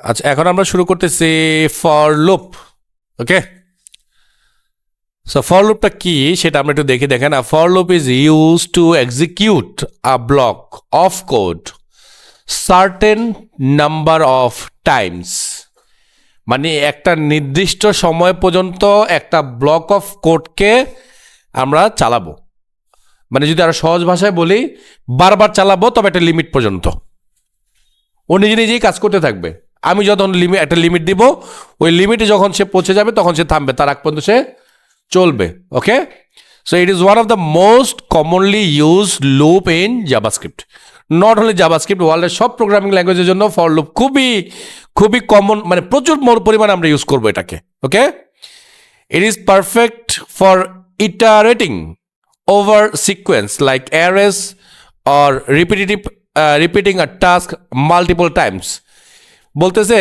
আচ্ছা, এখন আমরা শুরু করতেছি for loop. Okay, so for লুপটা কি সেটা আমরা একটু দেখি। দেখেন, for loop is use to execute a block of code certain number of times. মানে একটা নির্দিষ্ট সময় পর্যন্ত একটা ব্লক অফ কোডকে আমরা চালাবো। মানে যদি আরো সহজ ভাষায় বলি, বারবার চালাবো, তবে একটা লিমিট পর্যন্ত। ও নিজে নিজেই কাজ করতে থাকবে। আমি যখন একটা লিমিট দিব, ওই লিমিটে যখন সে পৌঁছে যাবে তখন সে থামবে, তার আগ পর্যন্ত সে চলবে। Okay, so it is one of the most commonly use loop in JavaScript. Not only JavaScript, ওয়ার্ল্ডের সব প্রোগ্রামিং ল্যাঙ্গুয়েজের জন্য ফর লুপ খুবই খুবই কমন, মানে প্রচুর পরিমাণে আমরা ইউজ করবো এটাকে। Okay, it is perfect for iterating over sequence like arrays or repeating a task multiple times. বলতেছে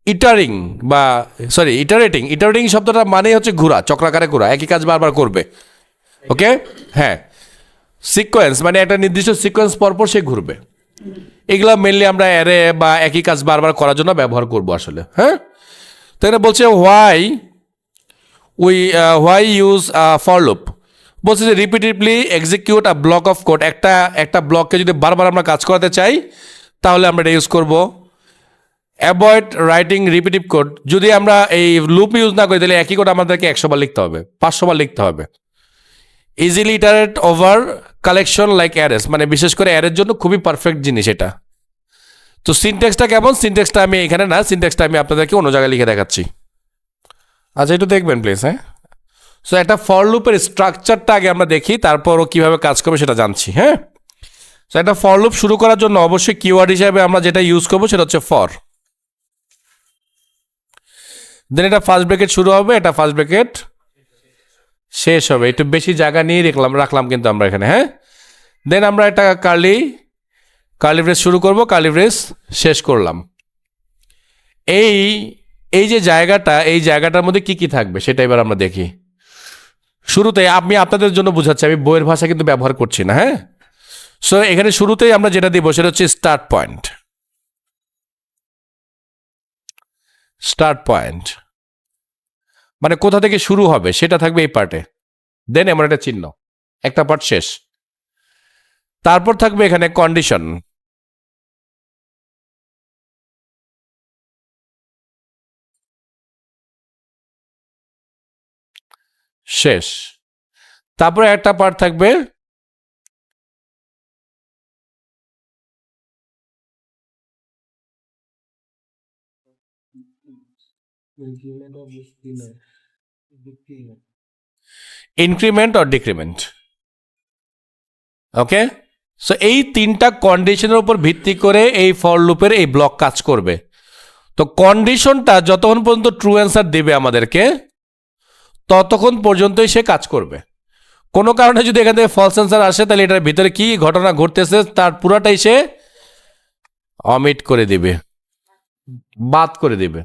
ইটারেটিং শব্দটা মানে হচ্ছে ঘোরা, চক্রাকারে ঘোরা, একই কাজ বারবার করবে। ওকে, হ্যাঁ, সিকোয়েন্স মানে একটা নির্দিষ্ট সিকোয়েন্স পরপর সে ঘুরবে। এগুলো মেনলি আমরা অ্যারে বা একই কাজ বারবার করার জন্য ব্যবহার করব আসলে। হ্যাঁ, তো এটা বলছে হোয়াই ইউজ ফর লুপ। বলছে যে repeatedly execute a block of code. একটা ব্লককে যদি বারবার আমরা কাজ করাতে চাই তাহলে আমরা এটা ইউজ করবো। Avoid writing repetitive code. যদি আমরা এই লুপ ইউজ না করি তাহলে একই কোড আমাদেরকে 100 বার লিখতে হবে, 500 বার লিখতে হবে। Easily iterate over collection like arrays, মানে বিশেষ করে অ্যারের জন্য খুবই পারফেক্ট জিনিস এটা। তো সিনট্যাক্সটা কেমন, সিনট্যাক্সটা আমি এখানে না, সিনট্যাক্সটা আমি আপনাদেরকে অন্য জায়গায় লিখে দেখাচ্ছি। আচ্ছা, একটু দেখবেন প্লিজ। হ্যাঁ, সো একটা ফর লুপের স্ট্রাকচারটা আগে আমরা দেখি, তারপর ও কীভাবে কাজ করবে সেটা জানছি। হ্যাঁ, সো একটা ফর লুপ শুরু করার জন্য অবশ্যই কিওয়ার্ড হিসাবে আমরা যেটা ইউজ করবো সেটা হচ্ছে ফর। দেন এটা ফার্স্ট ব্র্যাকেট শুরু হবে, এটা ফার্স্ট ব্র্যাকেট শেষ হবে। একটু বেশি জায়গা নিয়ে রাখলাম কিন্তু আমরা এখানে। হ্যাঁ, দেন আমরা একটা কার্লি ব্রেস শুরু করব, কার্লি ব্রেস শেষ করলাম। এই যে জায়গাটা, এই জায়গাটার মধ্যে কি কি থাকবে সেটা এবার আমরা দেখি। শুরুতে আমি আপনাদের জন্য বুঝাচ্ছি, আমি বইয়ের ভাষা কিন্তু ব্যবহার করছি না। হ্যাঁ, সো এখানে শুরুতেই আমরা যেটা দিব সেটা হচ্ছে স্টার্ট পয়েন্ট, মানে কোথা থেকে শুরু হবে সেটা থাকবে এই পার্টে। দেন এমন একটা চিহ্ন, একটা পার্ট শেষ। তারপর থাকবে এখানে কন্ডিশন, শেষ। তারপরে একটা পার্ট থাকবে increment or decrement. Okay, so এই তিনটা কন্ডিশনের উপর ভিত্তি করে এই ফর লুপের এই ব্লক কাজ করবে। তো কন্ডিশনটা যতক্ষণ পর্যন্ত ট্রু অ্যান্সার দেবে আমাদেরকে, ততক্ষণ পর্যন্তই সে কাজ করবে। কোনো কারণে যদি এখান থেকে ফলস অ্যান্সার আসে তাহলে এটার ভিতরে কি ঘটনা ঘটতেছে তার পুরাটাই সে অমিট করে দিবে, বাদ করে দিবে।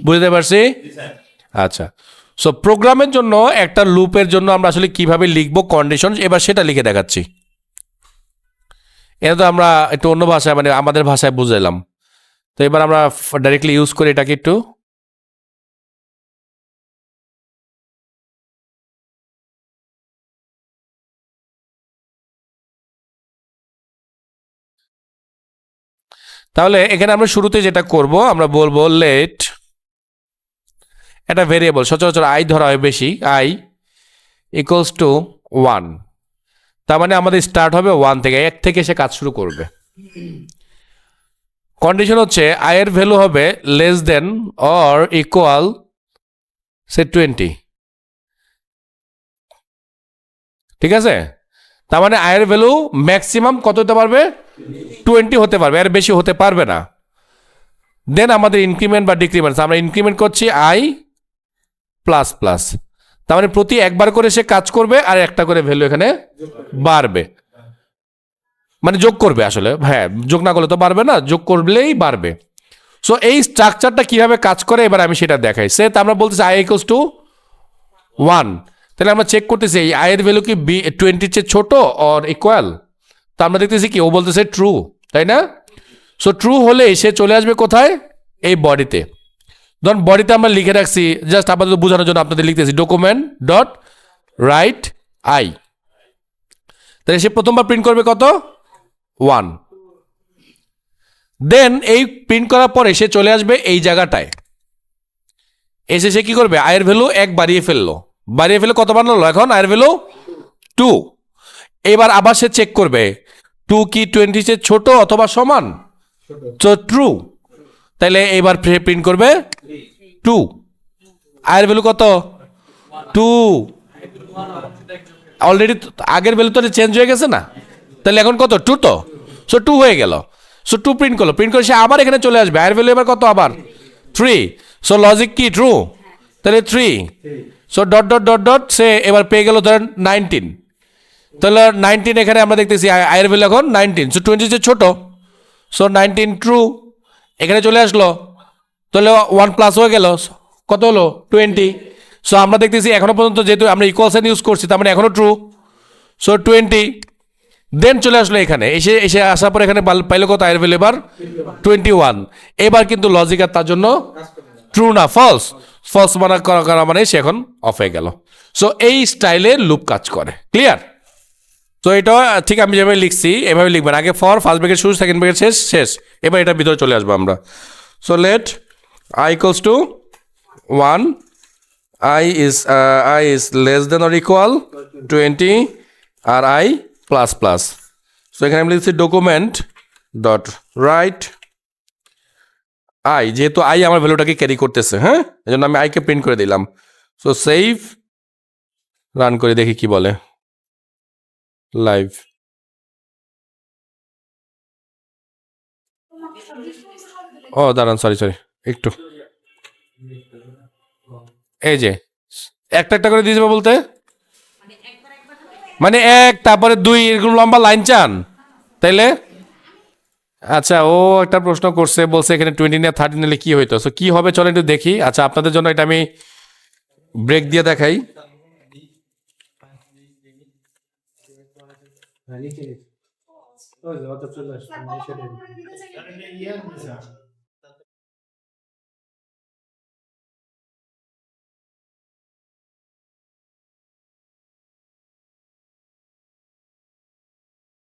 বুঝতে পারছি? আচ্ছা, সো প্রোগ্রামের জন্য একটা লুপের জন্য আমরা আসলে কিভাবে লিখবো কন্ডিশন, এবার সেটা লিখে দেখাচ্ছি। এটা তো আমরা একটু অন্য ভাষায়, মানে আমাদের ভাষায় বুঝাইলাম। তো এবার আমরা ডাইরেক্টলি ইউজ করি এটাকে একটু। তাহলে এখানে আমরা শুরুতে যেটা করব, আমরা বলবো লেট একটা ভেরিয়েবল, সচরাচর আই ধরা হয় বেশি, আই ইকুয়ালস টু 1। তার মানে আমাদের স্টার্ট হবে 1 থেকে, 1 থেকে সে কাজ শুরু করবে। কন্ডিশন হচ্ছে আই এর ভ্যালু হবে লেস দেন অর ইকুয়াল সে 20। ঠিক আছে, তার মানে আই এর ভ্যালু ম্যাক্সিমাম কত হতে পারবে, 20 হতে পারবে, এর বেশি হতে পারবে না। দেন আমাদের ইনক্রিমেন্ট বা ডিক্রিমেন্ট, আমরা ইনক্রিমেন্ট করছি আই প্লাস প্লাস, তার মানে প্রতি একবার করে সে কাজ করবে আর একটা করে ভ্যালু এখানে বাড়বে, মানে যোগ করবে আসলে। হ্যাঁ, যোগ না করলে তো বাড়বে না, যোগ করলেই বাড়বে। সো এই স্ট্রাকচারটা কিভাবে কাজ করে এবার আমি সেটা দেখাই। সে আমরা বলতেছি আই ইকুয়ালস টু 1, তাহলে আমরা চেক করতেছি এই আই এর ভ্যালু কি 20 চেয়ে ছোট অর ইকুয়াল। তো আমরা দেখতেছি কি ও বলতেছে ট্রু, তাই না? সো ট্রু হলে সে চলে আসবে কোথায়, এই বডিতে। ধরুন বডিতে আমরা লিখে রাখছি, জাস্ট আপাতত বোঝানোর জন্য আপনাদের লিখতেছি ডকুমেন্ট ডট রাইট আই। তাহলে সে প্রথমবার প্রিন্ট করবে কত, 1। দেন এই প্রিন্ট করার পরে সে চলে আসবে এই জায়গাটায়, এসে সে কি করবে, আয়ের ভ্যালু 1 বাড়িয়ে ফেললো, বাড়িয়ে ফেলে কত বানালো, এখন আয়ের ভ্যালু 2। এবার আবার সে চেক করবে 2 কি 20 চেয়ে ছোট অথবা সমান, তো ট্রু। তাহলে এবার প্রিন্ট করবে 2, আয়ের ভ্যালু কত 2। অলরেডি আগের ভ্যালু তো চেঞ্জ হয়ে গেছে না, তাহলে এখন কত 2, তো সো 2 হয়ে গেল। সো 2 প্রিন্ট করলো, প্রিন্ট করে সে আবার এখানে চলে আসবে, আয়ের ভ্যালু এবার কত, আবার 3। সো লজিক কি ট্রু, তাহলে 3। So dot dot dot dot সে এবার পেয়ে গেল ধরেন 19। তাহলে 19 এখানে আমরা দেখতেছি আয়ের ভ্যালু এখন 19, সো 20 যে ছোট, সো 19 ট্রু। এখানে চলে আসলো, তাহলে 1 প্লাস হয়ে গেল, কত হলো 20। সো আমরা দেখতেছি এখনো পর্যন্ত যেহেতু আমরা ইকুয়াল সাইন ইউজ করছি, তার মানে এখনো ট্রু, সো 20। দেন চলে আসলো এখানে, এসে এসে আসার পর এখানে পাইলো কত, আয়ের ভ্যালু এবার 21। এবার কিন্তু লজিক আর তার জন্য ট্রু না, ফলস। ফলস মানা করা মানে সে এখন অফ হয়ে গেল। সো এই স্টাইলে লুপ কাজ করে, ক্লিয়ার? তো এটা ঠিক আমি যেভাবে লিখছি এভাবে লিখবেন, আগে ফর, ফার্স্ট ব্রেকেট শুরু, সেকেন্ড ব্রেকেট শেষ, শেষ। এবার এটার ভিতরে চলে আসবো আমরা। So let I equals to 1, I is less than or equal 20, আর আই প্লাস প্লাস। সো এখানে আমি লিখছি ডকুমেন্ট ডট রাইট আই, যেহেতু আই আমার ভ্যালুটাকে ক্যারি করতেছে, হ্যাঁ, এই জন্য আমি আইকে প্রিন্ট করে দিলাম। সো সেভ, রান করে দেখি কি বলে লাইভ। ও দাঁড়ান, সরি একটু, এই যে একটা একটা করে দিয়ে যাবো বলতে, মানে 1 তারপরে 2 এরকম লম্বা লাইন চান তাইলে? আচ্ছা, ও একটা প্রশ্ন করছে, বলছে এখানে 20 নিয়ে 30 নিলে কি হইতো, সো কি হবে চলো একটু দেখি। আচ্ছা, আপনাদের জন্য এটা আমি ব্রেক দিয়ে দেখাই।